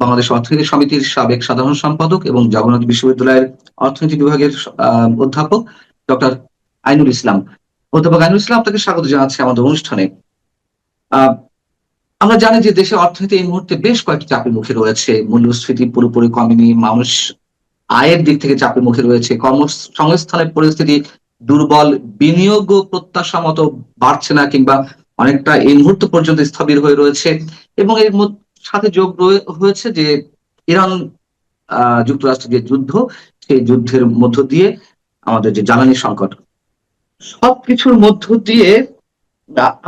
বাংলাদেশ অর্থনীতি সমিতির সাবেক সাধারণ সম্পাদক এবং জগন্নাথ বিশ্ববিদ্যালয়ের অর্থনীতি বিভাগের অধ্যাপক ডক্টর আইনুল ইসলাম। অধ্যাপক আইনুল ইসলাম, আপনাকে স্বাগত জানাচ্ছি আমাদের অনুষ্ঠানে। আহ আমরা জানি যে দেশের অর্থনীতি এই মুহূর্তে বেশ কয়েকটি চাপের মুখে রয়েছে। মূল্যস্ফীতি পুরোপুরি কমেনি, মানুষ আয়ের দিক থেকে চাপের মুখে রয়েছে, কর্মসংস্থানের পরিস্থিতি দুর্বল, বিনিয়োগ প্রত্যাশা মতো বাড়ছে না কিংবা অনেকটা এই মুহূর্ত পর্যন্ত স্থবির হয়ে রয়েছে। এবং এর সাথে যোগ হয়েছে যে ইরান যুক্তরাষ্ট্রের যে যুদ্ধ, সেই যুদ্ধের মধ্য দিয়ে আমাদের যে জ্বালানি সংকট, সবকিছুর মধ্য দিয়ে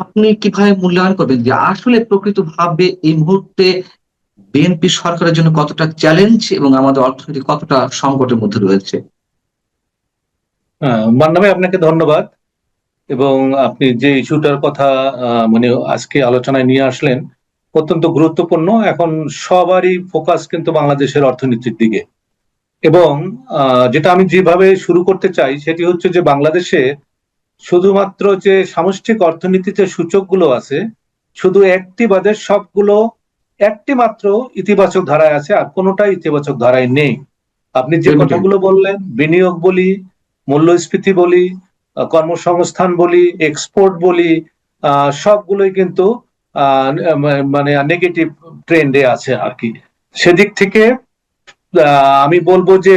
আপনি কিভাবে মূল্যায়ন করবেন যে আসলে প্রকৃতভাবে এই মুহূর্তে বিএনপি সরকারের জন্য কতটা চ্যালেঞ্জ এবং আমাদের অর্থনীতি কতটা সংকটের মধ্যে রয়েছে? মান্না ভাই, আপনাকে ধন্যবাদ। এবং আপনি যে ইস্যুটার কথা মানে আজকে আলোচনায় নিয়ে আসলেন, অত্যন্ত গুরুত্বপূর্ণ। এখন সবারই ফোকাস কিন্তু বাংলাদেশের অর্থনীতির দিকে। এবং যেটা আমি যেভাবে শুরু করতে চাই সেটি হচ্ছে যে বাংলাদেশে শুধুমাত্র যে সামষ্টিক অর্থনীতিতে সূচকগুলো আছে, শুধু একটি বাদে সবগুলো একটি মাত্র ইতিবাচক ধারায় আছে, আর কোনোটাই ইতিবাচক ধারায় নেই। আপনি যে কথাগুলো বললেন, বিনিয়োগ বলি, মূল্যস্ফীতি বলি, কর্মসংস্থান বলি, এক্সপোর্ট বলি, সবগুলোই কিন্তু মানে নেগেটিভ ট্রেন্ডে আছে আর কি। সেদিক থেকে আমি বলবো যে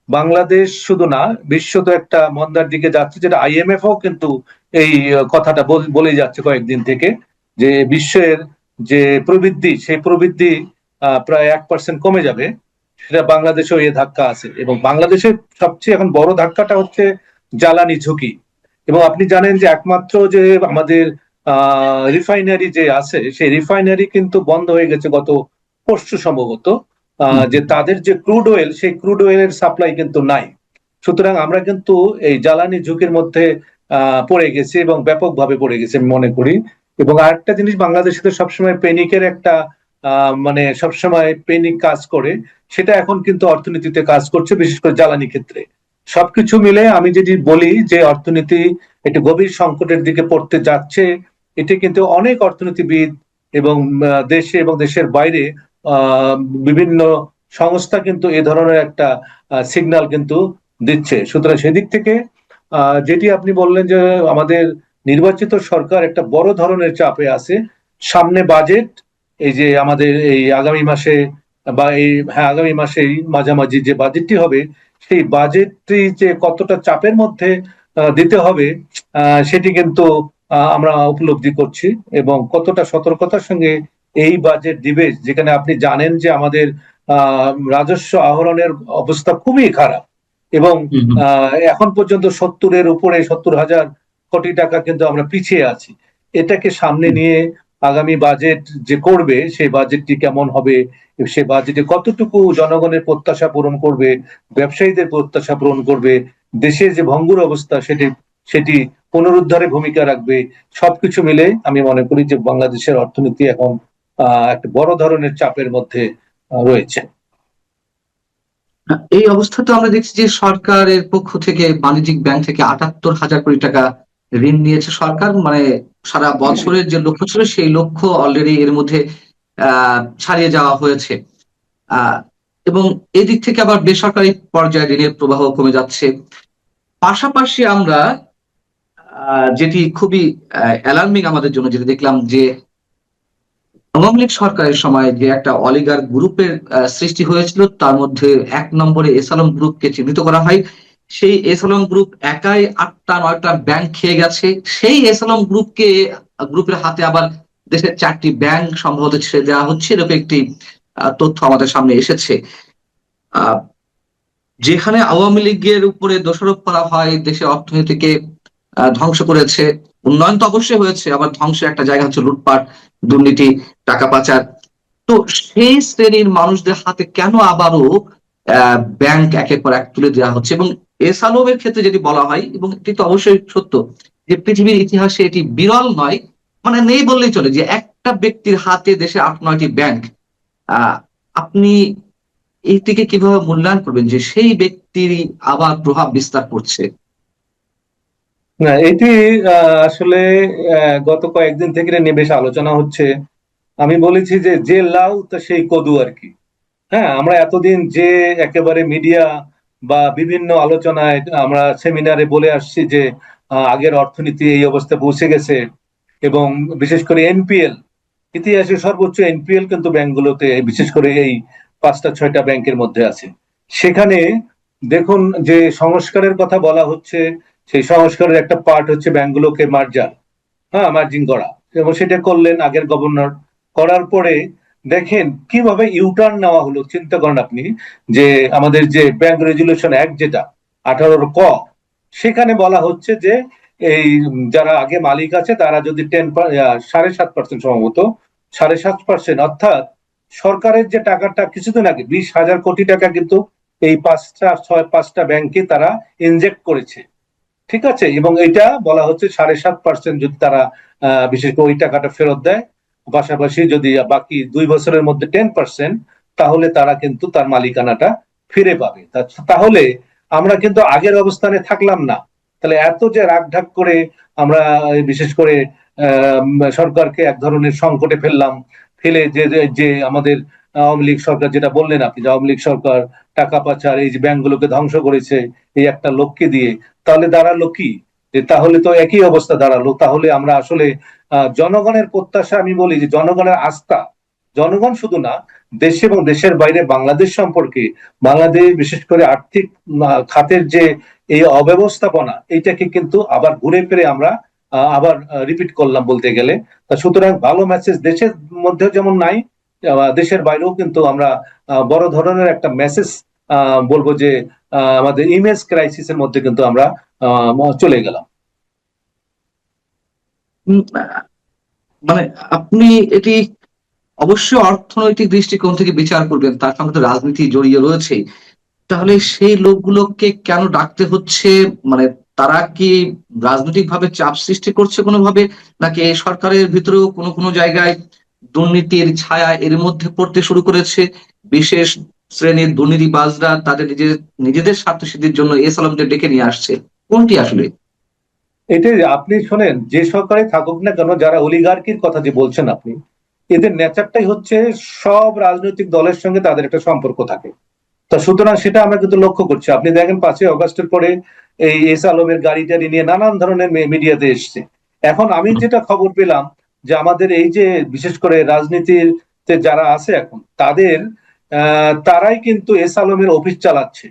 বাংলাদেশ শুধু না, বিশ্ব তো একটা মন্দার দিকে যাচ্ছে, যেটা আইএমএফ ও কিন্তু এই কথাটা বলে যাচ্ছে কয়েকদিন থেকে, যে বিশ্বের যে প্রবৃদ্ধি, সেই প্রবৃদ্ধি প্রায় 1% কমে যাবে। সেটা বাংলাদেশেও এ ধাক্কা আছে। এবং বাংলাদেশের সবচেয়ে এখন বড় ধাক্কাটা হচ্ছে জ্বালানি ঝুঁকি। এবং আপনি জানেন যে একমাত্র যে আমাদের রিফাইনারি যে আছে, সেই রিফাইনারি কিন্তু বন্ধ হয়ে গেছে গত পরশু সম্ভবত। যে তাদের যে ক্রুড অয়েল, সেই ক্রুড অয়েলের সাপ্লাই কিন্তু নাই। সুতরাং আমরা কিন্তু এই জ্বালানি ঝুঁকির মধ্যে পড়ে গেছি, এবং ব্যাপকভাবে পড়ে গেছি আমি মনে করি। এবং আরেকটা জিনিস, বাংলাদেশে সবসময় পেনিকের একটা মানে সবসময় পেনিক কাজ করে, সেটা এখন কিন্তু অর্থনীতিতে কাজ করছে, বিশেষ করে জ্বালানি ক্ষেত্রে। সবকিছু মিলে আমি যদি বলি যে অর্থনীতি একটি গভীর সংকটের দিকে পড়তে যাচ্ছে, এটি কিন্তু অনেক অর্থনীতিবিদ এবং দেশে এবং দেশের বাইরে বিভিন্ন সংস্থা কিন্তু এ ধরনের একটা সিগন্যাল কিন্তু দিচ্ছে। সুতরাং সেদিক থেকে যেটি আপনি বললেন যে আমাদের নির্বাচিত সরকার একটা বড় ধরনের চাপে আছে। সামনে বাজেট, এই যে আমাদের এই আগামী মাসে বা এই আগামী মাসে মাঝামাঝি যে বাজেটটি হবে, সেই বাজেটটি যে কতটা চাপের মধ্যে দিতে হবে সেটি কিন্তু আমরা উপলব্ধি করছি। এবং কতটা সতর্কতার সঙ্গে এই বাজেট দিবে, যেখানে আপনি জানেন যে আমাদের রাজস্ব আহরণের অবস্থা খুবই খারাপ। এবং এখন পর্যন্ত 70-এর উপরে 70,000 কোটি টাকা কিন্তু আমরা পিছিয়ে আছি। এটাকে সামনে নিয়ে আগামী বাজেট যে করবে, সেই বাজেটটি কেমন হবে, সে বাজেটে কতটুকু জনগণের প্রত্যাশা পূরণ করবে, ব্যবসায়ীদের প্রত্যাশা পূরণ করবে, দেশের যে ভঙ্গুর অবস্থা সেটি সেটি পুনরুদ্ধারে ভূমিকা রাখবে, সবকিছু মিলে আমি মনে করি যে বাংলাদেশের অর্থনীতি এখন একটা বড় ধরনের চাপের মধ্যে রয়েছে। এই অবস্থাতে আমরা দেখছি যে সরকারের পক্ষ থেকে বাণিজ্যিক ব্যাংক থেকে 78,000 কোটি টাকা ঋণ নিয়েছে সরকার। মানে সারা বছরের যে লক্ষ্য ছিল সেই লক্ষ্য অলরেডি এর মধ্যে ছাড়িয়ে যাওয়া হয়েছে। এবং এদিক থেকে আবার বেসরকারি পর্যায়ে ঋণের প্রবাহ কমে যাচ্ছে। পাশাপাশি আমরা যেটি খুবই অ্যালার্মিং আমাদের জন্য, যেটা দেখলাম যে আওয়ামী লীগ সরকারের সময় যে একটা অলিগার গ্রুপের সৃষ্টি হয়েছিল, তার মধ্যে 1 নম্বরে এস আলম গ্রুপকে চিহ্নিত করা হয়। সেই এস আলম গ্রুপ একাই 8টা-9টা ব্যাংক খেয়ে গেছে। সেই এস আলম গ্রুপের হাতে আবার দেশের 4টি ব্যাংক সম্ভবত ছেড়ে দেওয়া হচ্ছে, এরকম একটি তথ্য আমাদের সামনে এসেছে। যেখানে আওয়ামী লীগের উপরে দোষারোপ করা হয় দেশের অর্থনীতিকে ধ্বংস করেছে, উন্নয়ন তো অবশ্যই হয়েছে, আবার ধ্বংসের একটা জায়গা হচ্ছে লুটপাট, দুর্নীতি, টাকা পাচার। তো সেই শ্রেণীর মানুষদের হাতে কেন আবারও ব্যাংক একের পর এক তুলে দেওয়া হচ্ছে? এবং এস আলমের ক্ষেত্রে যদি বলা হয়, এবং এটি তো অবশ্যই সত্য যে পৃথিবীর ইতিহাসে এটি বিরল নয়, মানে নেই বললেই চলে, যে একটা ব্যক্তির হাতে দেশে 8-9টি ব্যাংক। আপনি এইটিকে কিভাবে মূল্যায়ন করবেন যে সেই ব্যক্তিরই আবার প্রভাব বিস্তার করছে? না, এটি আসলে গত কয়েকদিন থেকে নিয়ে বেশ আলোচনা হচ্ছে। আমি বলেছি যে যে লাউ তা সেই কদু আর কি। হ্যাঁ, আমরা এতদিন যে একেবারে মিডিয়া বা বিভিন্ন আলোচনায় আমরা সেমিনারে বলে আসছি যে আগের অর্থনীতি এই অবস্থা পৌঁছে গেছে, এবং বিশেষ করে এনপিএল, ইতিহাসে সর্বোচ্চ এনপিএল কিন্তু ব্যাংকগুলোতে, বিশেষ করে এই 5টা 6টা ব্যাংকের মধ্যে আছে। সেখানে দেখুন, যে সংস্কারের কথা বলা হচ্ছে, সেই সংস্কারের একটা পার্ট হচ্ছে ব্যাংকগুলোকে মার্জার, হ্যাঁ, মার্জিং করা, এবং সেটা করলেন আগের গভর্নর। করার পরে দেখেন কিভাবে ইউটার্ন নেওয়া হলো, চিন্তা করেন আপনি, যে আমাদের যে ব্যাংক রেজুলেশন অ্যাক্ট যেটা 18 ক, সেখানে বলা হচ্ছে যে এই যারা আগে মালিক আছে তারা যদি 7.5% সম্ভবত, 7.5%, অর্থাৎ সরকারের যে টাকাটা কিছুদিন আগে 20,000 কোটি টাকা কিন্তু এই 5টা ব্যাংকে তারা ইনজেক্ট করেছে, ঠিক আছে, এবং এটা বলা হচ্ছে 7.5% যদি তারা বিশেষ করে ওই টাকাটা ফেরত দেয়, পাশাপাশি যদি বাকি 2 বছরের মধ্যে 10%, তাহলে তারা কিন্তু তার মালিকানাটা ফিরে পাবে। তাহলে আমরা কিন্তু আগের অবস্থানে থাকলাম না। তাহলে এত যে রাগঢাক করে আমরা বিশেষ করে সরকারকে এক ধরনের সংকটে ফেললাম, ফেলে যে যে আমাদের আওয়ামী লীগ সরকার, যেটা বললেন আপনি, যে আওয়ামী লীগ সরকার টাকা পাচার, এই যে ব্যাংকগুলোকে ধ্বংস করেছে এই একটা লোককে দিয়ে, তাহলে দাঁড়ালো কি, যে তাহলে তো একই অবস্থা দাঁড়ালো। তাহলে আমরা আসলে জনগণের প্রত্যাশা, আমি বলি যে জনগণের আস্থা, জনগণ শুধু না, দেশে এবং দেশের বাইরে বাংলাদেশ সম্পর্কে, বাংলাদেশ বিশেষ করে আর্থিক খাতের যে এই অব্যবস্থাপনা, এইটাকে কিন্তু আবার ঘুরে ফিরে আমরা আবার রিপিট করলাম বলতে গেলে। তা সুতরাং ভালো মেসেজ দেশের মধ্যেও যেমন নাই, দেশের বাইরেও কিন্তু আমরা বড় ধরনের একটা মেসেজ বলবো যে আমাদের ইমেজ ক্রাইসিসের মধ্যে কিন্তু আমরা চলে গেলাম। উম, আহ, মানে আপনি এটি অবশ্যই অর্থনৈতিক দৃষ্টিকোণ থেকে বিচার করবেন, তার সঙ্গে তো রাজনীতি জড়িয়ে রয়েছে। তাহলে সেই লোকগুলোকে কেন ডাকতে হচ্ছে? মানে তারা কি রাজনৈতিক ভাবে চাপ সৃষ্টি করছে কোনোভাবে, নাকি এই সরকারের ভিতরেও কোনো কোনো জায়গায় দুর্নীতির ছায়া এর মধ্যে পড়তে শুরু করেছে? বিশেষ শ্রেণীর দুর্নীতিবাজরা তাদের নিজেদের স্বার্থ সিদ্ধির জন্য এস আলমদের ডেকে নিয়ে আসছে, কোনটি আসলে? এটাই, আপনি শোনেন, যে সরকারে থাকুক না কেন, যারা অলিগার্কির কথা যে বলছেন আপনি, এদের নেচারটাই হচ্ছে সব রাজনৈতিক দলের সঙ্গে তাদের একটা সম্পর্ক থাকে। তা সুতরাং সেটা আমরা কিন্তু লক্ষ্য করছি। আপনি দেখেন 5ই আগস্টের পরে এই এস আলমের গাড়ি টাড়ি নিয়ে নানান ধরনের মিডিয়াতে এসছে। এখন আমি যেটা খবর পেলাম, যে আমাদের এই যে বিশেষ করে রাজনীতিতে যারা আছে এখন, তাদের তারাই কিন্তু এস আলমের অফিস চালাচ্ছে।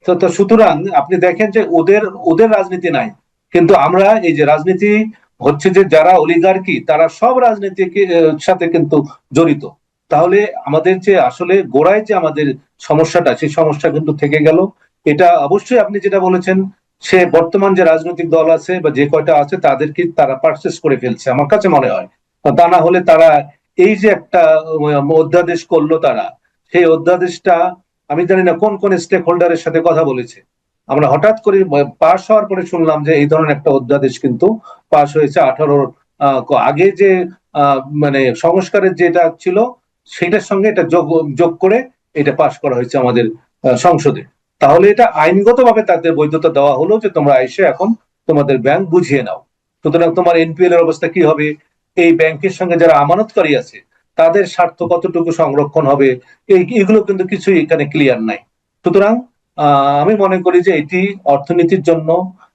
তো তো সুতরাং আপনি দেখেন যে ওদের ওদের রাজনীতি নাই, কিন্তু আমরা এই যে রাজনীতি হচ্ছে, যে যারা অলিগার্কি তারা সব রাজনীতির সাথে কিন্তু জড়িত। তাহলে আমাদের যে আসলে গোড়ায় যে আমাদের সমস্যাটা, সেই সমস্যা কিন্তু থেকে গেল। এটা অবশ্যই আপনি যেটা বলেছেন, সে বর্তমান যে রাজনৈতিক দল আছে বা যে কয়টা আছে তাদেরকে তারা পারচেস করে ফেলছে আমার কাছে মনে হয়। তা না হলে তারা এই যে একটা অধ্যাদেশ করলো তারা, সেই অধ্যাদেশটা আমি জানি না কোন কোন স্টেক হোল্ডারের সাথে কথা বলেছে। আমরা হঠাৎ করে পাশ হওয়ার পরে শুনলাম যে এই ধরনের একটা অধ্যাদেশ কিন্তু পাশ হয়েছে 18 আগে যে মানে সংস্কারের যেটা ছিল সেটার সঙ্গে এটা যোগ যোগ করে এটা পাশ করা হয়েছে আমাদের সংসদে। তাহলে এটা আইনগতভাবে তাদের বৈধতা দেওয়া হলো যে তোমরা এসে এখন তোমাদের ব্যাংক বুঝিয়ে নাও। সুতরাং তোমার এনপিএল এর অবস্থা কি হবে, এই ব্যাংকের সঙ্গে যারা আমানতকারী আছে তাদের স্বার্থ কতটুকু সংরক্ষণ হবে, এইগুলো কিন্তু কিছুই এখানে ক্লিয়ার নাই। সুতরাং আমি মনে করি যে এটি অর্থনীতির জন্য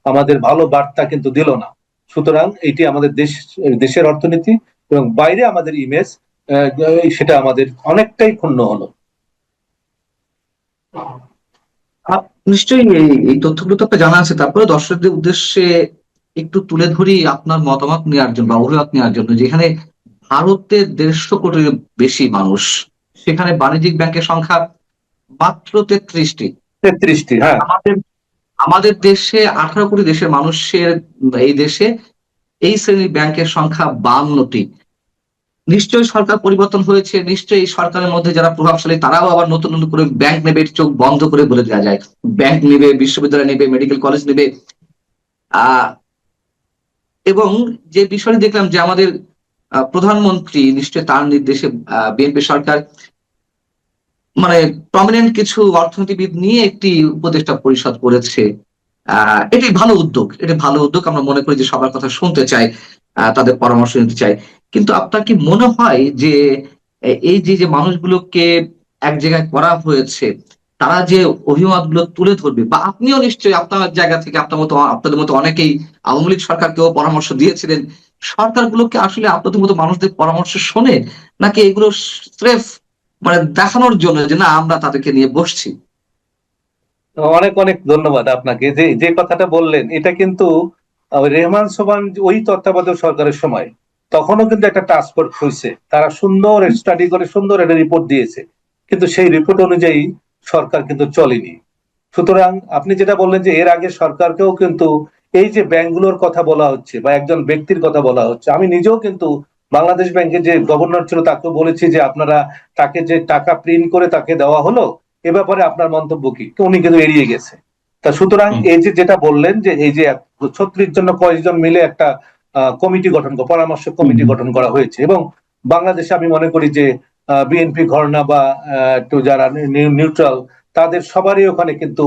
আমাদের ভালো বার্তা কিন্তু দিল না। সুতরাং এটি আমাদের দেশের অর্থনীতি এবং বাইরে আমাদের ইমেজ, সেটা আমাদের অনেকটাই ক্ষুণ্ণ হলো। নিশ্চয়ই এই তথ্যগুলো তো আপনার জানা আছে, তারপরে দর্শকদের উদ্দেশ্যে একটু তুলে ধরি আপনার মতামত নেওয়ার জন্য বা অভিমত নেওয়ার জন্য। যেখানে ভারতে 150 কোটির বেশি মানুষ, সেখানে বাণিজ্যিক ব্যাংকের সংখ্যা মাত্র 33টি। 33টি, হ্যাঁ। আমাদের আমাদের দেশে 18 কোটি দেশের মানুষের এই দেশে এই শ্রেণীর ব্যাংকের সংখ্যা 52টি। নিশ্চয়ই সরকার পরিবর্তন হয়েছে, নিশ্চয়ই এই সরকারের মধ্যে যারা প্রভাবশালী তারাও আবার নতুন নতুন করে ব্যাংক নেবে, চোখ বন্ধ করে বলে দেওয়া যায়। ব্যাংক নেবে, বিশ্ববিদ্যালয় নেবে, মেডিকেল কলেজ নেবে। আহ এবং যে বিষয়টি দেখলাম যে আমাদের প্রধানমন্ত্রী নিশ্চয়ই তার নির্দেশে বিএনপি সরকার মানে প্রমিনেন্ট কিছু অর্থনীতিবিদ নিয়ে একটি উপদেষ্টা পরিষদ করেছে। এটি ভালো উদ্যোগ, এটি ভালো উদ্যোগ। আমরা মনে করি যে সবার কথা শুনতে চাই, তাদের পরামর্শ নিতে চাই। কিন্তু আপনার কি মনে হয় যে এই যে যে মানুষগুলোকে এক জায়গায় করা হয়েছে, তারা যে অভিমতগুলো তুলে ধরবে, বা আপনিও নিশ্চয়ই আপনার জায়গা থেকে আপনাদের মতো অনেকেই আওয়ামী লীগ সরকারকেও পরামর্শ দিয়েছিলেন। সরকারগুলোকে আসলে আপনাদের মতো মানুষদের পরামর্শ শোনে, নাকি এগুলো স্রেফ মানে দেখানোর জন্য যে না আমরা তাদেরকে নিয়ে বসছি? অনেক অনেক ধন্যবাদ আপনাকে। যে যে কথাটা বললেন এটা কিন্তু রেহমান সোবহান ওই তত্ত্বাবধায়ক সরকারের সময়, তখনও কিন্তু একটা টাস্ক ফোর্স হয়েছে, তারা সুন্দর স্টাডি করে সুন্দর একটা রিপোর্ট দিয়েছে, কিন্তু সেই রিপোর্ট অনুযায়ী সরকার কিন্তু চলেনি। সুতরাং আপনি যেটা বললেন যে এর আগে সরকারকেও কিন্তু এই যে ব্যাংকগুলোর কথা বলা হচ্ছে বা একজন ব্যক্তির কথা বলা হচ্ছে, আমি নিজেও কিন্তু বাংলাদেশ ব্যাংকের যে গভর্নর ছিল তাকেও বলেছি যে আপনারা তাকে যে টাকা প্রিন্ট করে তাকে দেওয়া হলো, এ ব্যাপারে আপনার মন্তব্য কি? উনি কিন্তু এড়িয়ে গেছে। তা সুতরাং হুম, এই যে যেটা বললেন যে এই যে 36 জন কয়েকজন মিলে একটা কমিটি গঠন পরামর্শ হুম, কমিটি গঠন করা হয়েছে, এবং বাংলাদেশে আমি মনে করি যে বিএনপি ঘরানা বা একটু যারা নিউট্রাল, তাদের সবারই ওখানে কিন্তু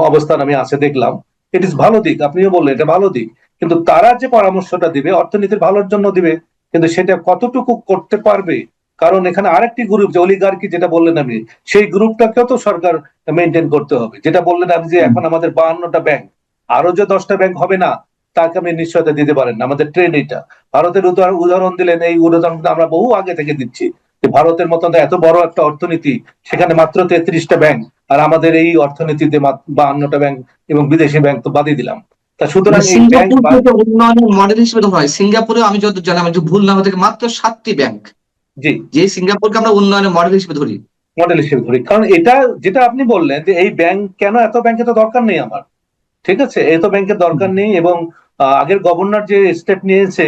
অবস্থান আমি আছে দেখলাম। ইট ইস ভালো দিক, আপনিও বললেন এটা ভালো দিক, কিন্তু তারা যে পরামর্শটা দিবে অর্থনীতির ভালোর জন্য দিবে, কিন্তু সেটা কতটুকু করতে পারবে? কারণ এখানে আরেকটি গ্রুপ যে অলিগার্কি যেটা বললেন আপনি, সেই গ্রুপটাকেও তো সরকার মেনটেন করতে হবে। যেটা বললেন আপনি যে হুম। এখন আমাদের 52টা ব্যাংক, আরো যে 10টা ব্যাংক হবে না তাকে আপনি নিশ্চয়তা দিতে পারেন না। আমাদের ট্রেন্ড এটা। ভারতের উদাহরণ দিলেন, এই উদাহরণ আমরা বহু আগে থেকে দিচ্ছি যে ভারতের মতন এত বড় একটা অর্থনীতি, সেখানে মাত্র 33টা ব্যাংক, আর আমাদের এই অর্থনীতিতে 52টা ব্যাংক, এবং বিদেশি ব্যাংক তো বাদই দিলাম। তা মানে সুতরাং এই ব্যাংক সিঙ্গাপুর থেকে উন্নয়নের মডেল হিসেবে ধরা হয়। সিঙ্গাপুরে আমি যত জানি, আমি যদি ভুল না হয়ে থাকে, মাত্র 7টি ব্যাংক, জি যে সিঙ্গাপুরকে আমরা উন্নয়নের মডেল হিসেবে ধরি। মডেল হিসেবে ধরি, কারণ এটা যেটা আপনি বললেন যে এই ব্যাংক কেন, এত ব্যাংকে তো দরকার নেই আমার, ঠিক আছে, এত ব্যাংকের দরকার নেই। এবং আগের গভর্নর যে স্টেপ নিয়েছে,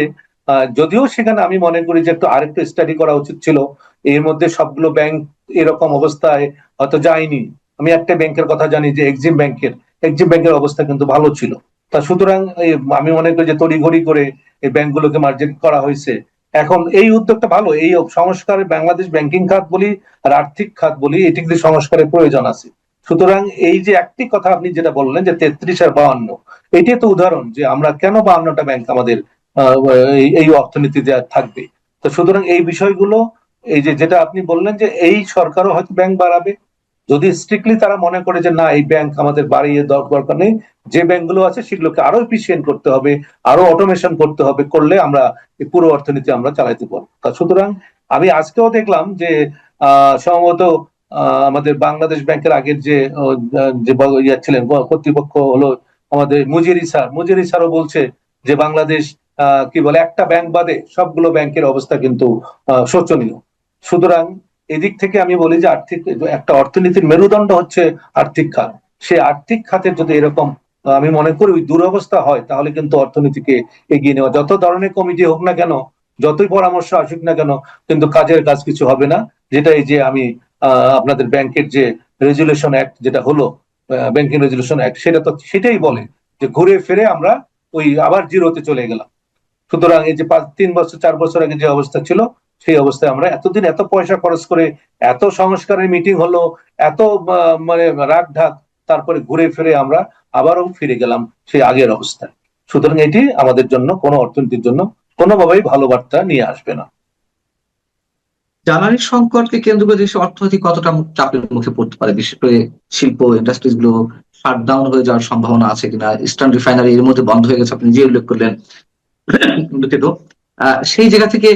যদিও সেখানে আমি মনে করি যে একটু আরেকটু স্টাডি করা উচিত ছিল। এর মধ্যে সবগুলো ব্যাংক এরকম অবস্থায় হয়তো যায়নি। আমি একটা ব্যাংকের কথা জানি যে এক্সিম ব্যাংকের অবস্থা কিন্তু ভালো ছিল। তা সুতরাং আমি মনে করি যে তড়িঘড়ি করে এই ব্যাংকগুলোকে মার্জেন করা হয়েছে। এখন এই উদ্যোগটা ভালো, এই সংস্কারে বাংলাদেশ ব্যাংকিং খাত বলি আর আর্থিক খাত বলি, এটি কিন্তু সংস্কারের প্রয়োজন আছে। সুতরাং এই যে একটি কথা আপনি যেটা বললেন যে 33 আর 52, এটি তো উদাহরণ যে আমরা কেন 52টা ব্যাংক আমাদের এই অর্থনীতিতে থাকবে। তো সুতরাং এই বিষয়গুলো, এই যে যেটা আপনি বললেন যে এই সরকারও হয়তো ব্যাংক বাড়াবে, যদি স্ট্রিক্টলি তারা মনে করে যে না এই ব্যাংক আমাদের বাড়িয়ে দরকার নেই, যে ব্যাংকগুলো আছে সেগুলোকে আরো এফিসিয়েন্ট করতে হবে, আরো অটোমেশন করতে হবে, করলে আমরা এই পুরো অর্থনীতি আমরা চালাইতে পারবো। তা সুতরাং আমি আজকেও দেখলাম যে সম্ভবত আমাদের বাংলাদেশ ব্যাংকের আগের যে ইয়া ছিলেন কর্তৃপক্ষ হলো আমাদের মুজিরি স্যারও বলছে যে বাংলাদেশ কি বলে একটা ব্যাংক বাদে সবগুলো ব্যাংকের অবস্থা কিন্তু শোচনীয়। সুতরাং এদিক থেকে আমি বলি যে একটা অর্থনীতির মেরুদণ্ড হচ্ছে আর্থিক খাত। সেই আর্থিক খাতের যদি এরকম আমি মনে করি ওই দুরবস্থা হয়, তাহলে কিন্তু অর্থনীতিকে এগিয়ে নেওয়া, যত ধরনের কমিটি হোক না কেন, যতই পরামর্শ আসুক না কেন, কিন্তু কাজের কাজ কিছু হবে না। যেটা এই যে আমি আপনাদের ব্যাংকের যে রেজুলেশন অ্যাক্ট যেটা হলো, ব্যাংকিং রেজুলেশন অ্যাক্ট, সেটা তো সেটাই বলে যে ঘুরে ফিরে আমরা ওই আবার জিরোতে চলে গেলাম। সুতরাং এই যে 3 বছর 4 বছর আগে যে অবস্থা ছিল, সেই অবস্থায় আমরা এতদিন এত পয়সা খরচ করে এত সংস্কারের মিটিং হলো, এত মানে রাগ ঢাক, তারপরে ঘুরে ফিরে আমরা আবারও ফিরে গেলাম সেই আগের অবস্থায়। সুতরাং এটি আমাদের জন্য, কোনো অর্থনীতির জন্য কোনোভাবেই ভালো বার্তা নিয়ে আসবে না। জ্বালানি সংকটকে কেন্দ্র করে দেশের অর্থনীতি কতটা চাপের মুখে পড়তে পারে, বিশেষ করে শিল্প ইন্ডাস্ট্রিজ গুলো শাটডাউন হয়ে যাওয়ার সম্ভাবনা আছে কিনা? ইস্টার্ন রিফাইনারি এর মধ্যে বন্ধ হয়ে গেছে, আপনি যে উল্লেখ করলেন। দুঃখিত। সেই জায়গা থেকে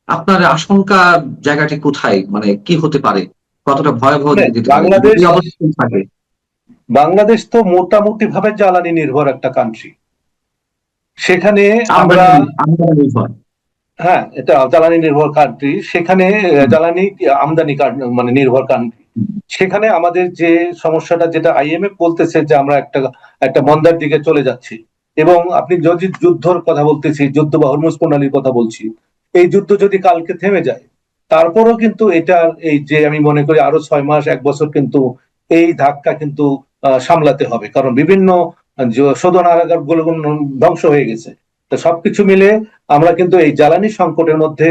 আপনার আশঙ্কা জায়গাটি কোথায়, মানে কি হতে পারে, কতটা ভয়াবহ মানে দিকে যেতে পারে বাংলাদেশ যদি এই অবস্থা থাকে? বাংলাদেশ তো মোটামুটি ভাবে জ্বালানি নির্ভর একটা কান্ট্রি। সেখানে আমরা, আমদানি আমদানি নির্ভর। হ্যাঁ এটা জ্বালানি নির্ভর কান্ট্রি, সেখানে হুম, জ্বালানি আমদানি মানে নির্ভর কান্ট্রি। সেখানে আমাদের যে সমস্যাটা, যেটা আইএমএফ বলতেছে যে আমরা একটা একটা মন্দার দিকে চলে যাচ্ছি, এবং আপনি যদি যুদ্ধর কথা বলতেছি, যুদ্ধ বা হরমুজ প্রণালীর কথা বলছি, এই যুদ্ধ যদি কালকে থেমে যায়, তারপরও কিন্তু এটা এই যে আমি মনে করি আরো 6 মাস 1 বছর কিন্তু এই ধাক্কা কিন্তু সামলাতে হবে, কারণ বিভিন্ন শোধনাগার গুলো ধ্বংস হয়ে গেছে। তো সবকিছু মিলে আমরা কিন্তু এই জ্বালানি সংকটের মধ্যে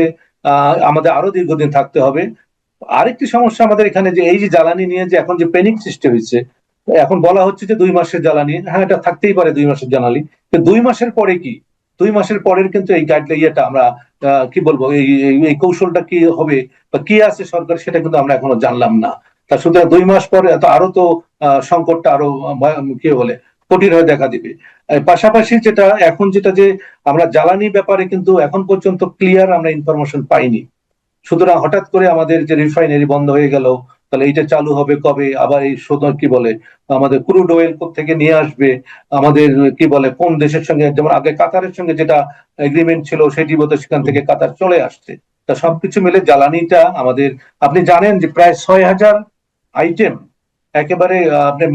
আমাদের আরো দীর্ঘদিন থাকতে হবে। আরেকটি সমস্যা আমাদের এখানে যে এই যে জ্বালানি নিয়ে যে এখন যে প্যানিক সৃষ্টি হয়েছে, এখন বলা হচ্ছে যে 2 মাসের জ্বালানি, হ্যাঁ এটা থাকতেই পারে 2 মাসের জ্বালানি, কিন্তু 2 মাসের পরে কি? 2 মাসের পরের কিন্তু এই গাইডলাইন ইয়েটা আমরা কি বলবো, এই কৌশলটা কি হবে বা কি আছে সরকার, সেটা কিন্তু আমরা এখনো জানলাম না। তা সুতরাং 2 মাস পরে তো আরো তো সংকটটা আরো কি বলে কঠিন হয়ে দেখা দিবে। পাশাপাশি যেটা এখন যেটা যে আমরা জ্বালানি ব্যাপারে কিন্তু এখন পর্যন্ত ক্লিয়ার আমরা ইনফরমেশন পাইনি। সুতরাং হঠাৎ করে আমাদের যে রিফাইনারি বন্ধ হয়ে গেল, তাহলে এইটা চালু হবে কবে, আবার এই শোধন কি বলে আমাদের ক্রুড অয়েল থেকে নিয়ে আসবে, আমাদের কি বলে কোন দেশের সঙ্গে, যেমন আগে কাতারের সঙ্গে যেটা এগ্রিমেন্ট ছিল সেটি বোধহয় সেখান থেকে কাতার চলে আসছে। তা সবকিছু মিলে জ্বালানিটা আমাদের, আপনি জানেন যে প্রায় 6,000 আইটেম একেবারে আপনার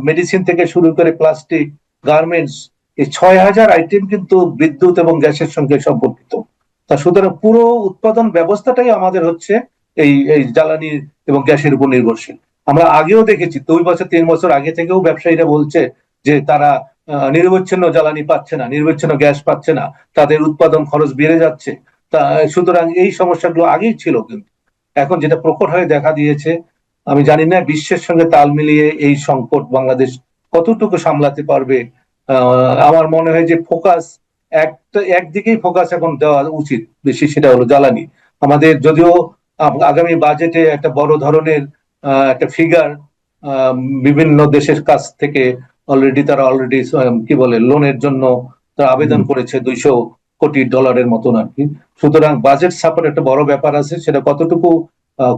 মেডিসিন থেকে শুরু করে প্লাস্টিক, গার্মেন্টস, এই 6,000 আইটেম কিন্তু বিদ্যুৎ এবং গ্যাসের সঙ্গে সম্পর্কিত। তা সুতরাং পুরো উৎপাদন ব্যবস্থাটাই আমাদের হচ্ছে এই এই জ্বালানি এবং গ্যাসের উপর নির্ভরশীল। আমরা আগেও দেখেছি 2 বছর 3 বছর আগে থেকেও ব্যবসায়ীরা বলছে যে তারা নিরবচ্ছিন্ন জ্বালানি পাচ্ছে না, নিরবচ্ছিন্ন গ্যাস পাচ্ছে না, তাদের উৎপাদন খরচ বেড়ে যাচ্ছে। তা সুতরাং এই সমস্যাগুলো আগেই ছিল, কিন্তু এখন যেটা প্রকট হয়ে দেখা দিয়েছে, আমি জানি না বিশ্বের সঙ্গে তাল মিলিয়ে এই সংকট বাংলাদেশ কতটুকু সামলাতে পারবে। আমার মনে হয় যে ফোকাস একদিকেই ফোকাস এখন দেওয়া উচিত বেশি, সেটা হলো জ্বালানি। আমাদের যদিও আগামী বাজেটে একটা বড় ধরনের একটা ফিগার বিভিন্ন দেশের কাছ থেকে অলরেডি কি বলে লোনের জন্য তারা আবেদন করেছে $200 কোটি মতন আর কি। সুতরাং বাজেট সাপোর্ট একটা বড় ব্যাপার আছে, সেটা কতটুকু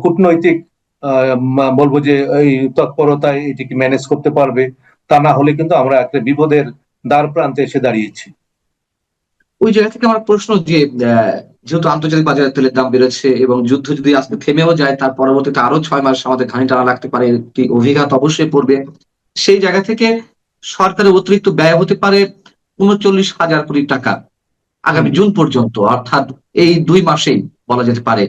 কূটনৈতিক বলবো যে এই তৎপরতায় এটিকে ম্যানেজ করতে পারবে, তা না হলে কিন্তু আমরা একটা বিপদের দ্বার প্রান্তে এসে দাঁড়িয়েছি। ওই জায়গা থেকে আমার প্রশ্ন যে যেহেতু আন্তর্জাতিক বাজারে তেলের দাম বেড়েছে এবং যুদ্ধ যদি আজকে থেমেও যায়, তার পরবর্তীতে আরো 6 মাস আমাদের ঘানি টানা লাগতে পারে, একটি অভিঘাত অবশ্যই পড়বে। সেই জায়গা থেকে সরকারের অতিরিক্ত ব্যয় হতে পারে 39,000 কোটি টাকা আগামী জুন পর্যন্ত, অর্থাৎ এই 2 মাসেই বলা যেতে পারে।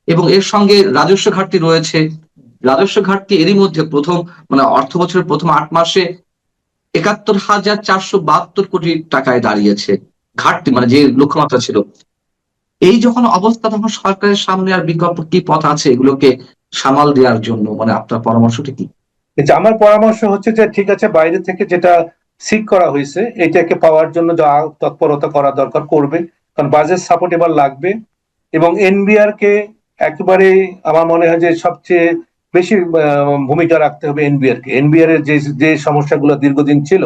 এবং এর সঙ্গে রাজস্ব ঘাটতি রয়েছে। রাজস্ব ঘাটতি এরই মধ্যে প্রথম মানে অর্থ বছরের প্রথম 8 মাসে 71,472 কোটি টাকায় দাঁড়িয়েছে ঘাটতি, মানে যে লক্ষ্যমাত্রা ছিল। এই যখন অবস্থা, তখন সরকারের সামনে আর বিকল্প কি পথ আছে এগুলোকে সামাল দেওয়ার জন্য? মানে আপনার পরামর্শটা কি? যে আমার পরামর্শ হচ্ছে যে ঠিক আছে, বাইরে থেকে যেটা সিক করা হয়েছে এটাকে পাওয়ার জন্য যা তৎপরতা করা দরকার করবে, কারণ বাজেট সাপোর্ট এবার লাগবে। এবং এনবিআর কে একেবারে আমার মনে হয় যে সবচেয়ে বেশি ভূমিকা রাখতে হবে এনবিআর কে। এনবিআর এর যে যে সমস্যাগুলো দীর্ঘদিন ছিল,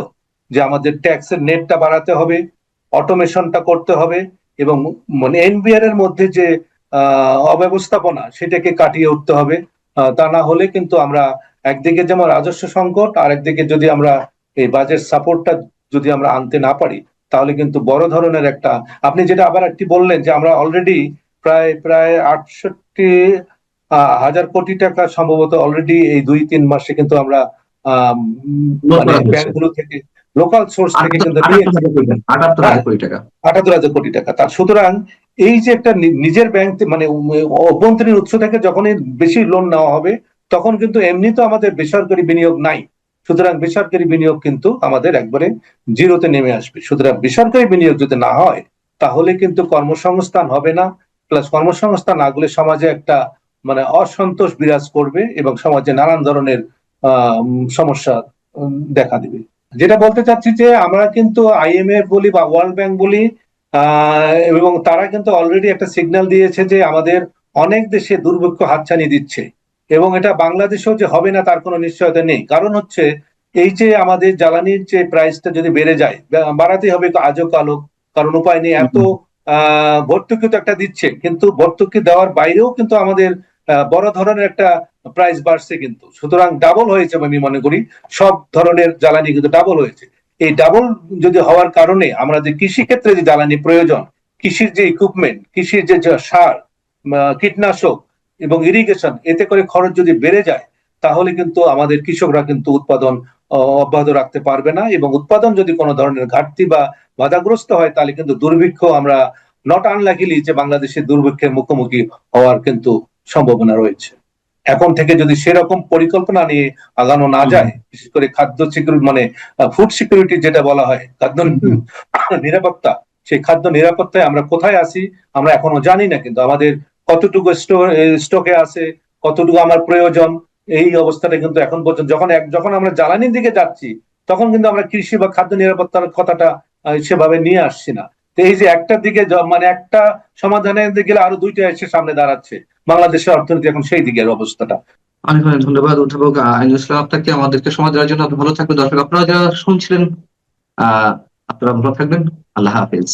যে আমাদের ট্যাক্সের নেটটা বাড়াতে হবে, অটোমেশনটা করতে হবে, এবং মানে এনবিআর এর মধ্যে যে অব্যবস্থাপনা সেটাকে কাটিয়ে উঠতে হবে। তা না হলে কিন্তু আমরা একদিকে যেমন রাজস্ব সংকট, আর একদিকে যদি আমরা এই বাজেট সাপোর্টটা যদি আমরা আনতে না পারি, তাহলে কিন্তু বড় ধরনের একটা, আপনি যেটা আবার একটি বললেন যে আমরা অলরেডি প্রায় প্রায় 68,000 কোটি টাকা সম্ভবত অলরেডি এই 2-3 মাসে কিন্তু আমরা মানে ব্যাংকগুলো থেকে, লোকাল সোর্স থেকে কিন্তু নিয়েছি। 78,000 কোটি টাকা। 78,000 কোটি টাকা। তার সুতরাং এই যে একটা নিজের ব্যাংক মানে অভ্যন্তরীণ উৎস থেকে যখনই বেশি লোন নেওয়া হবে, তখন কিন্তু এমনি তো আমাদের বেসরকারি বিনিয়োগ নাই। সুতরাং বেসরকারি বিনিয়োগ কিন্তু আমাদের একবারে জিরোতে নেমে আসবে। সুতরাং বেসরকারি বিনিয়োগ যদি না হয়, তাহলে কিন্তু কর্মসংস্থান হবে না। প্লাস কর্মসংস্থান না হলে সমাজে একটা মানে অসন্তোষ বিরাজ করবে এবং সমাজে নানান ধরনের সমস্যা দেখা দিবে। যেটা বলতে চাচ্ছি যে আমরা কিন্তু আইএমএফ বলি বা ওয়ার্ল্ড ব্যাংক বলি, এবং তারা কিন্তু অলরেডি একটা সিগন্যাল দিয়েছে যে আমাদের অনেক দেশে দুর্ভিক্ষ হাতছানি দিচ্ছে, এবং এটা বাংলাদেশেও যে হবে না তার কোনো নিশ্চয়তা নেই। কারণ হচ্ছে এই যে আমাদের জ্বালানির যে প্রাইসটা যদি বেড়ে যায়, বাড়াতে হবে তো আজও কালো, কারণ উপায় নেই। এত ভর্তুকি তো একটা দিচ্ছে, কিন্তু ভর্তুকি দেওয়ার বাইরেও কিন্তু আমাদের বড় ধরনের একটা প্রাইস বাড়ছে কিন্তু। সুতরাং ডাবল হয়েছে আমি মনে করি, সব ধরনের জ্বালানি কিন্তু ডাবল হয়েছে। এই ডাবল যদি হওয়ার কারণে আমরা যে কৃষি ক্ষেত্রে যে জ্বালানি প্রয়োজন, কৃষির যে ইকুইপমেন্ট, কৃষির যে সার, কীটনাশক এবং ইরিগেশন, এতে করে খরচ যদি বেড়ে যায়, তাহলে কিন্তু আমাদের কৃষকরা কিন্তু উৎপাদন অব্যাহত রাখতে পারবে না। এবং উৎপাদন যদি কোনো ধরনের ঘাটতি বা বাধাগ্রস্ত হয়, তাহলে কিন্তু দুর্ভিক্ষ, আমরা নট আনলাকিলি যে বাংলাদেশের দুর্ভিক্ষের মুখোমুখি হওয়ার কিন্তু সম্ভাবনা রয়েছে। এখন থেকে যদি সেরকম পরিকল্পনা নিয়ে আগানো না যায়, বিশেষ করে খাদ্য সিকিউরিটি মানে ফুড সিকিউরিটি যেটা বলা হয়, খাদ্য নিরাপত্তা, সেই খাদ্য নিরাপত্তায় আমরা কোথায় আছি আমরা এখনো জানি না। কিন্তু আমাদের কতটুকু স্টকে আছে, কতটুকু আমার প্রয়োজন, এই অবস্থাটা কিন্তু এখন পর্যন্ত, যখন আমরা জ্বালানির দিকে যাচ্ছি, তখন কিন্তু আমরা কৃষি বা খাদ্য নিরাপত্তার কথাটা সেভাবে নিয়ে আসছি না। তো এই যে একটার দিকে মানে একটা সমাধানের দিকে গেলে আরো দুইটা এসে সামনে দাঁড়াচ্ছে, বাংলাদেশের অর্থনীতি এখন সেই দিকের অবস্থাটা। অনেক অনেক ধন্যবাদ অধ্যাপক আইনুল ইসলাম আপনাকে আমাদেরকে সময় দেওয়ার জন্য। আপনি ভালো থাকবেন। দর্শক আপনারা যারা শুনছিলেন আপনারা ভালো থাকবেন। আল্লাহ হাফেজ।